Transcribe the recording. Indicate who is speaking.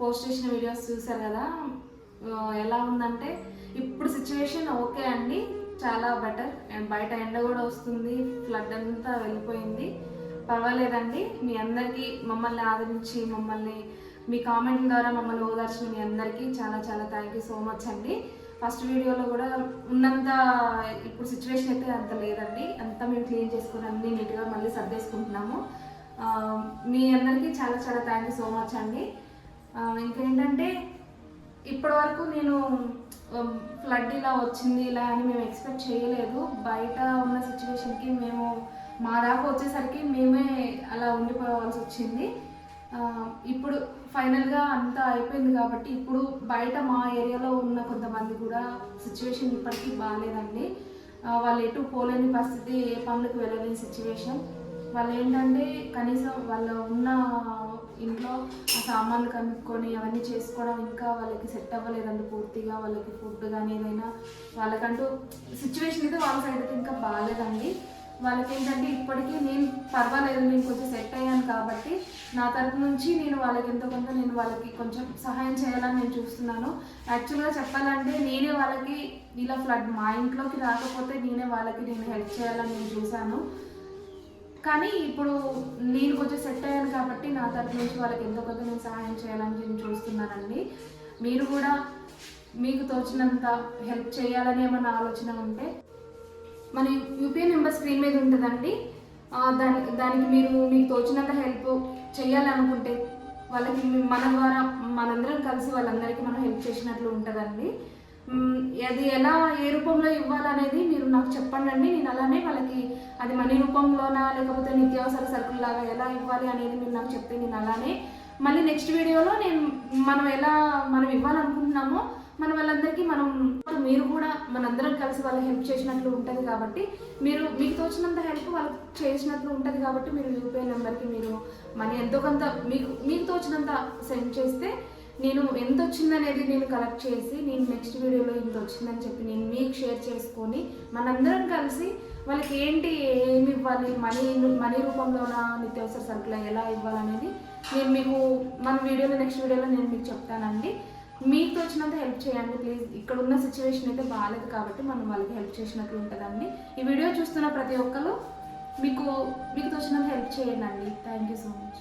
Speaker 1: Post చేసిన videos చూసారు కదా. ఎలా ఉందంటే ఇప్పుడు సిచ్యువేషన్ ఓకే అండి, చాలా బెటర్. బయట ఎండ కూడా వస్తుంది, ఫ్లడ్ అంతా వెళ్ళిపోయింది, పర్వాలేదండి. మీ అందరికీ మమ్మల్ని ఆదరించి మమ్మల్ని మీ కామెంట్ ద్వారా మమ్మల్ని ఓదార్చిన మీ అందరికీ చాలా చాలా థ్యాంక్ యూ సో మచ్ అండి. ఫస్ట్ వీడియోలో కూడా ఉన్నంత ఇప్పుడు సిచ్యువేషన్ అయితే అంత లేదండి, అంతా మేము క్లీన్ చేసుకుని అన్నీ నీట్గా మళ్ళీ సర్దేసుకుంటున్నాము. మీ అందరికీ చాలా చాలా థ్యాంక్ యూ సో మచ్ అండి. ఇంకేంటంటే ఇప్పటి వరకు నేను ఫ్లడ్ ఇలా వచ్చింది ఇలా అని మేము ఎక్స్పెక్ట్ చేయలేదు. బయట ఉన్న సిచ్యువేషన్కి మేము మా దాకా వచ్చేసరికి మేమే అలా ఉండిపోవాల్సి వచ్చింది. ఇప్పుడు ఫైనల్గా అంతా అయిపోయింది కాబట్టి ఇప్పుడు బయట మా ఏరియాలో ఉన్న కొంతమంది కూడా సిచ్యువేషన్ ఇప్పటికీ బాగాలేదండి. వాళ్ళు ఎటు పోలేని పరిస్థితి, ఏ పనులకు వెళ్ళలేని సిచ్యువేషన్. వాళ్ళు ఏంటంటే కనీసం వాళ్ళు ఉన్న ఇంట్లో ఆ సామాన్లు కనుక్కొని అవన్నీ చేసుకోవడం ఇంకా వాళ్ళకి సెట్ అవ్వలేదండి పూర్తిగా. వాళ్ళకి ఫుడ్ కానీ ఏదైనా వాళ్ళకంటూ సిచ్యువేషన్ అయితే వాళ్ళ సైడ్ అయితే ఇంకా బాగాలేదండి. వాళ్ళకి ఏంటంటే ఇప్పటికీ నేను పర్వాలేదు, నేను కొంచెం సెట్ అయ్యాను కాబట్టి నా తరపు నుంచి నేను వాళ్ళకి ఎంతో కొంత నేను వాళ్ళకి కొంచెం సహాయం చేయాలని నేను చూస్తున్నాను. యాక్చువల్గా చెప్పాలంటే నేనే వాళ్ళకి ఇలా ఫ్లడ్ మా ఇంట్లోకి రాకపోతే నేను హెల్ప్ చేయాలని నేను చూశాను. కానీ ఇప్పుడు నేను కొంచెం సెట్ అయ్యాను కాబట్టి నా తరపు నుంచి వాళ్ళకి ఎంతో కొంత నేను సహాయం చేయాలని నేను చూస్తున్నానండి. మీరు కూడా మీకు తోచినంత హెల్ప్ చేయాలని ఏమన్నా ఆలోచన ఉంటే మన యూపీఐ నెంబర్ స్క్రీన్ మీద ఉంటుందండి. దానికి మీకు తోచినంత హెల్ప్ చేయాలనుకుంటే వాళ్ళకి మన ద్వారా మనందరం కలిసి వాళ్ళందరికీ మనం హెల్ప్ చేసినట్లు ఉంటుందండి. అది ఎలా ఏ రూపంలో ఇవ్వాలనేది మీరు నాకు చెప్పండి అండి. నేను అలానే వాళ్ళకి అది మనీ రూపంలోనా లేకపోతే నిత్యావసర సరుకుల్లాగా ఎలా ఇవ్వాలి అనేది మీరు నాకు చెప్తే నేను అలానే మళ్ళీ నెక్స్ట్ వీడియోలో మనం ఇవ్వాలనుకుంటున్నామో మన వాళ్ళందరికీ మీరు కూడా మనందరం కలిసి వాళ్ళకి హెల్ప్ చేసినట్లు ఉంటుంది కాబట్టి మీకు తోచినంత హెల్ప్ వాళ్ళకి చేసినట్లు ఉంటుంది కాబట్టి మీరు యూపీఐ నెంబర్కి మీరు మనీ ఎంతో కొంత మీకు తోచినంత సెండ్ చేస్తే నేను ఎంత వచ్చిందనేది నేను కలెక్ట్ చేసి నేను నెక్స్ట్ వీడియోలో ఇంత వచ్చిందని చెప్పి నేను మీకు షేర్ చేసుకొని మనందరం కలిసి వాళ్ళకి ఏమి ఇవ్వాలి, మనీ రూపంలోన నిత్యావసర సరుకులు ఎలా ఇవ్వాలనేది నేను మీకు నెక్స్ట్ వీడియోలో నేను మీకు చెప్తానండి. మీకు తోచినంత హెల్ప్ చేయండి ప్లీజ్. ఇక్కడ ఉన్న సిచ్యువేషన్ అయితే బాగాలేదు కాబట్టి మనం వాళ్ళకి హెల్ప్ చేసినట్లు ఉంటుందండి. ఈ వీడియో చూస్తున్న ప్రతి ఒక్కరు మీకు తోచినంత హెల్ప్ చేయండి అండి. Thank you so much.